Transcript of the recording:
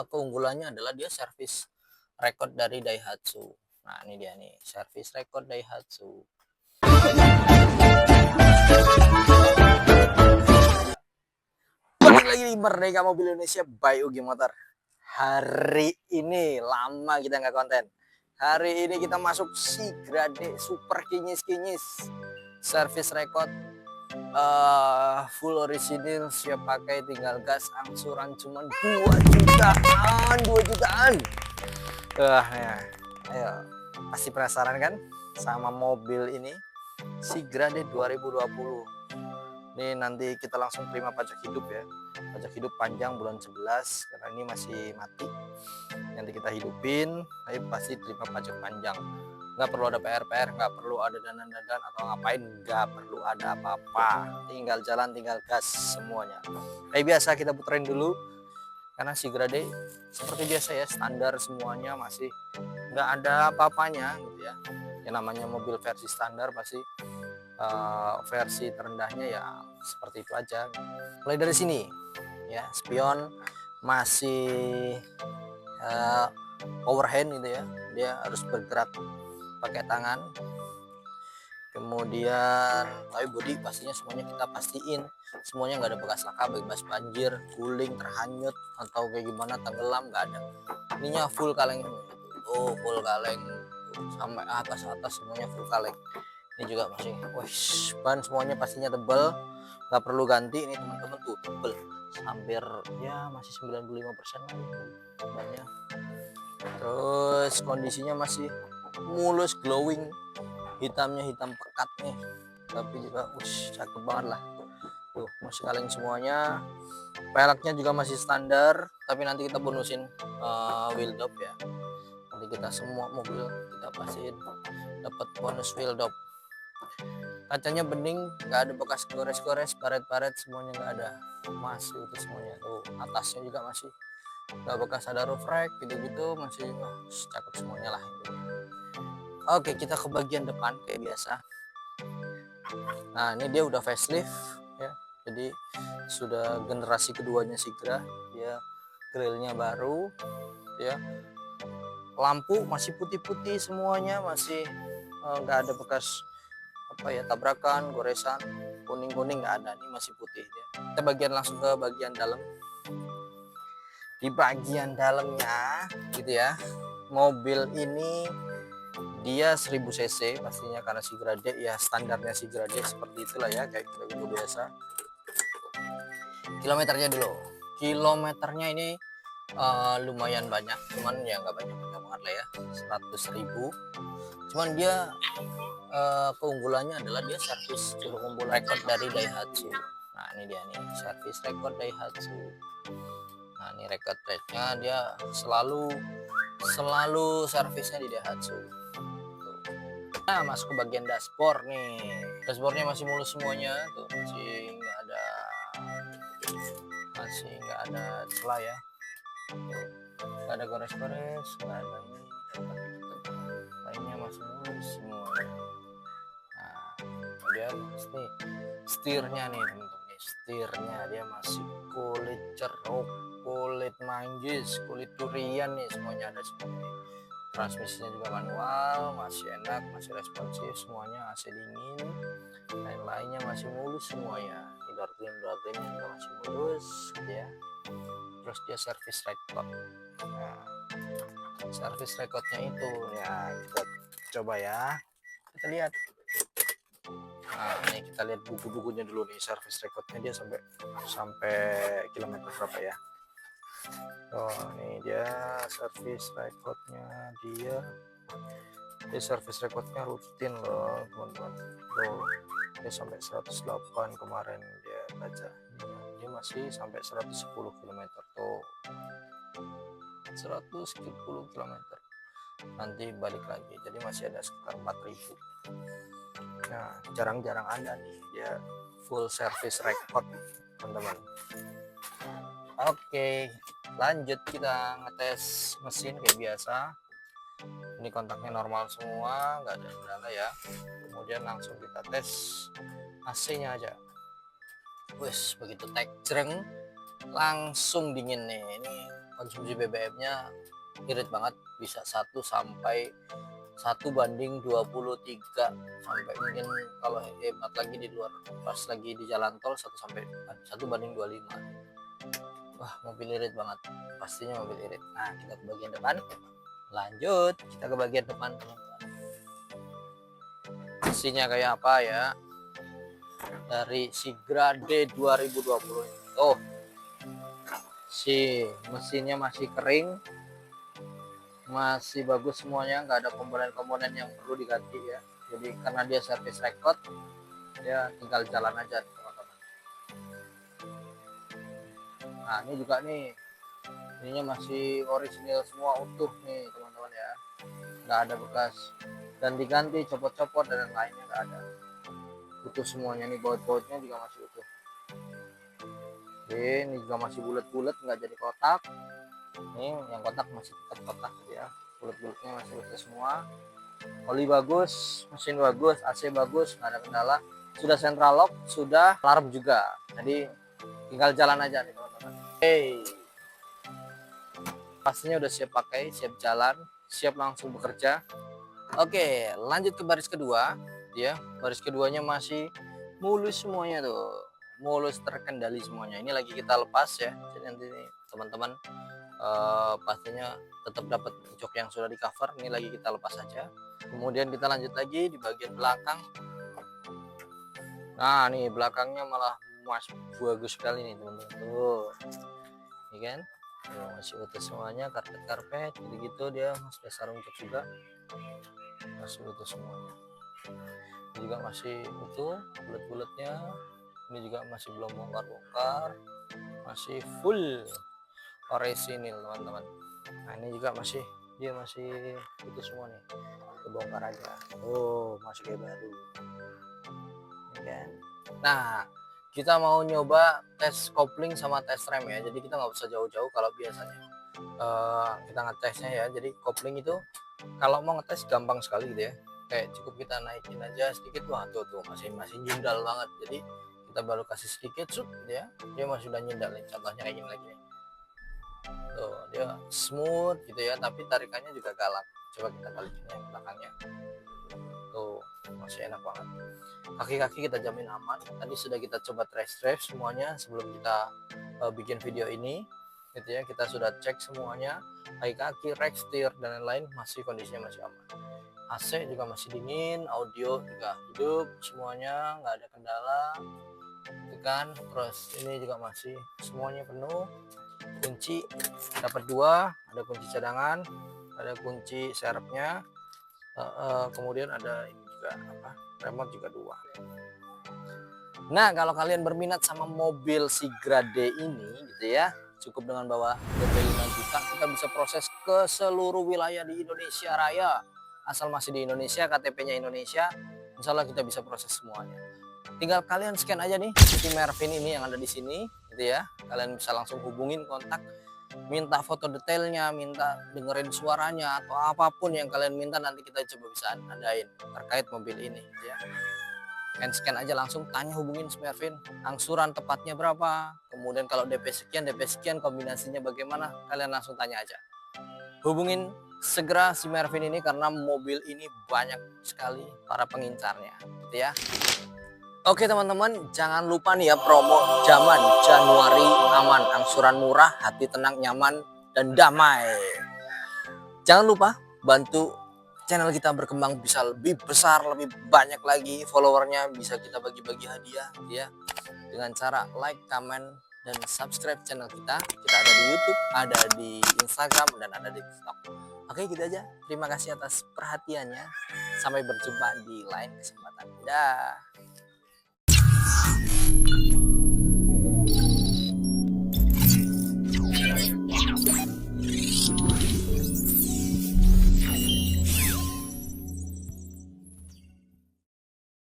keunggulannya adalah dia service record dari Daihatsu. Nah ini dia nih, service record Daihatsu. Balik lagi di Merdeka Mobil Indonesia by Ugi Motor. Hari ini lama kita nggak konten. Hari ini kita masuk si Grade super kinyis service record full original, siap pakai, tinggal gas, angsuran cuman 2 jutaan. Ya. Ayo, pasti penasaran kan sama mobil ini, si Grade 2020. Ini nanti kita langsung terima pajak hidup ya, pajak hidup panjang bulan 11 karena ini masih mati. Nanti kita hidupin, tapi pasti terima pajak panjang. Nggak perlu ada PR-PR, nggak perlu ada dandan-dandan atau ngapain, nggak perlu ada apa-apa. Tinggal jalan, tinggal gas semuanya. Kayak biasa kita puterin dulu, karena si Grade seperti biasa ya, standar semuanya, masih nggak ada apa-apanya gitu ya. Yang namanya mobil versi standar pasti versi terendahnya ya seperti itu aja. Mulai dari sini ya, spion masih overhand gitu ya, dia harus bergerak pakai tangan. Kemudian tapi bodi pastinya semuanya kita pastiin semuanya nggak ada bekas laka, bebas banjir, guling, terhanyut atau kayak gimana, tenggelam, nggak ada. Ininya full kaleng, full kaleng sampai atas semuanya full kaleng. Ini juga masih, ban semuanya pastinya tebal, nggak perlu ganti. Ini teman-teman tuh tebel, hampir ya masih 95% bannya. Terus kondisinya masih mulus, glowing, hitamnya hitam pekat nih, tapi juga cakep banget lah tuh, masih kaleng semuanya. Peleknya juga masih standar, tapi nanti kita bonusin wheel dop ya. Nanti kita semua mobil kita pastiin dapat bonus wheel dop. Kacanya bening, nggak ada bekas gores-gores, paret-paret, semuanya nggak ada, masih utuh semuanya tuh. Atasnya juga masih nggak bekas ada roof rack gitu-gitu, masih cakep semuanya lah intinya. Oke, kita ke bagian depan kayak biasa. Nah ini dia udah facelift ya, jadi sudah generasi keduanya Sigra, dia grillnya baru ya, lampu masih putih-putih semuanya, masih nggak ada bekas apa ya, tabrakan, goresan, kuning-kuning nggak ada, ini masih putih ya. Kita langsung ke bagian dalam. Di bagian dalamnya gitu ya, mobil ini dia 1000 cc pastinya karena si Grade ya, standarnya si Grade seperti itulah ya, kayak gitu biasa. Kilometernya dulu, kilometernya ini lumayan banyak, cuman ya nggak banyak banget lah ya, 100.000. Cuman dia keunggulannya adalah dia servis juru kumpul record dari Daihatsu. Nah ini dia nih, servis record Daihatsu. Nah ini record rate-nya dia selalu servisnya di Daihatsu. Nah masuk ke bagian dashboard nih, dashboardnya masih mulus semuanya tuh, masih nggak ada celah ya, nggak ada gores-gores, nggak ada ini, lainnya masih mulus semua. Nah kemudian setirnya nih teman-teman, setirnya dia masih kulit ceruk, kulit manggis, kulit durian nih, semuanya ada semuanya. Transmisinya juga manual, masih enak, masih responsif semuanya, AC dingin, lain-lainnya masih mulus semuanya. Door trim juga masih mulus gitu ya. Terus dia service record. Nah, service recordnya itu ya, kita coba ya, kita lihat. Nah ini kita lihat buku-bukunya dulu nih, service recordnya dia sampai kilometer berapa ya. Oh ini dia service recordnya, dia service recordnya rutin loh teman-teman. Dia sampai 108 kemarin dia baca, dia masih sampai 110 km tuh, 110 km, nanti balik lagi, jadi masih ada sekitar 4000. Nah jarang-jarang ada nih dia full service record teman-teman. Oke, lanjut kita ngetes mesin kayak biasa. Ini kontaknya normal semua, nggak ada kendala ya. Kemudian langsung kita tes AC-nya aja. Wes begitu tek jreng langsung dingin nih. Ini konsumsi BBM-nya irit banget, bisa 1 banding 23, sampai mungkin kalau hemat lagi di luar pas lagi di jalan tol 1 banding 25. Wah, mobil irit banget, pastinya mobil irit. Nah, kita ke bagian depan, lanjut kita ke bagian depan teman-teman. Mesinnya kayak apa ya, dari Sigra D 2020. Oh, si mesinnya masih kering, masih bagus semuanya, nggak ada komponen-komponen yang perlu diganti ya. Jadi karena dia service record, ya tinggal jalan aja teman-teman. Nah, ini juga nih, ininya masih orisinil semua, utuh nih teman-teman ya, nggak ada bekas ganti-ganti, copot-copot dan lainnya, nggak ada, utuh semuanya. Nih baut-bautnya juga masih utuh. Oke, ini juga masih bulat-bulat, nggak jadi kotak. Nih yang kotak masih tetap kotak ya, bulat-bulatnya masih utuh semua. Oli bagus, mesin bagus, AC bagus, nggak ada kendala. Sudah central lock, sudah alarm juga, jadi tinggal jalan aja nih teman-teman. Hey, pastinya udah siap pakai, siap jalan, siap langsung bekerja. Oke, lanjut ke baris kedua ya. Baris keduanya masih mulus semuanya tuh, mulus, terkendali semuanya. Ini lagi kita lepas ya, jadi nanti teman-teman pastinya tetap dapat jok yang sudah di cover. Ini lagi kita lepas saja. Kemudian kita lanjut lagi di bagian belakang. Nah, nih belakangnya malah bagus sekali nih teman-teman tuh, ini kan. Masih utuh semuanya, karpet gitu-gitu, dia masih sarung jok juga, masih utuh semuanya. Ini juga masih utuh bulat-bulatnya, ini juga masih belum bongkar-bongkar, masih full orisinil teman-teman. Nah, ini juga masih, dia masih utuh semua nih, kebongkar aja. Oh, masih kayak baru kan. Nah, kita mau nyoba tes kopling sama tes rem ya, jadi kita nggak usah jauh-jauh. Kalau biasanya kita ngetesnya ya, jadi kopling itu kalau mau ngetes gampang sekali gitu ya, kayak cukup kita naikin aja sedikit. Wah, tuh masih nyindal banget. Jadi kita baru kasih sedikit gitu ya, dia masih udah nyindal nih. Contohnya kayak gini lagi nih, tuh dia smooth gitu ya, tapi tarikannya juga galak. Coba kita balikin yang belakangnya, tuh masih enak banget. Kaki-kaki kita jamin aman. Tadi sudah kita coba test drive semuanya sebelum kita bikin video ini gitu ya. Kita sudah cek semuanya, kaki-kaki, rack, setir dan lain-lain, masih kondisinya masih aman. AC juga masih dingin, audio juga hidup semuanya, nggak ada kendala gitu kan. Terus ini juga masih semuanya penuh. Kunci dapat 2, ada kunci cadangan, ada kunci serepnya, kemudian ada ini juga apa, remote juga 2. Nah, kalau kalian berminat sama mobil Sigra D ini gitu ya, cukup dengan bawa DP 5 juta, kita bisa proses ke seluruh wilayah di Indonesia Raya. Asal masih di Indonesia, KTP-nya Indonesia, insya Allah kita bisa proses semuanya. Tinggal kalian scan aja nih si Mervin ini yang ada di sini gitu ya. Kalian bisa langsung hubungin kontak, minta foto detailnya, minta dengerin suaranya, atau apapun yang kalian minta, nanti kita coba bisa adain terkait mobil ini gitu ya. Scan aja langsung, tanya, hubungin si Mervin, angsuran tepatnya berapa, kemudian kalau DP sekian, kombinasinya bagaimana, kalian langsung tanya aja. Hubungin segera si Mervin ini karena mobil ini banyak sekali para pengincarnya gitu ya. Oke teman-teman, jangan lupa nih ya, promo zaman Januari aman, angsuran murah, hati tenang, nyaman, dan damai. Jangan lupa bantu channel kita berkembang, bisa lebih besar, lebih banyak lagi followernya, bisa kita bagi-bagi hadiah ya, dengan cara like, comment, dan subscribe channel kita. Kita ada di YouTube, ada di Instagram, dan ada di TikTok. Oke, gitu aja. Terima kasih atas perhatiannya. Sampai berjumpa di lain kesempatan. Dah.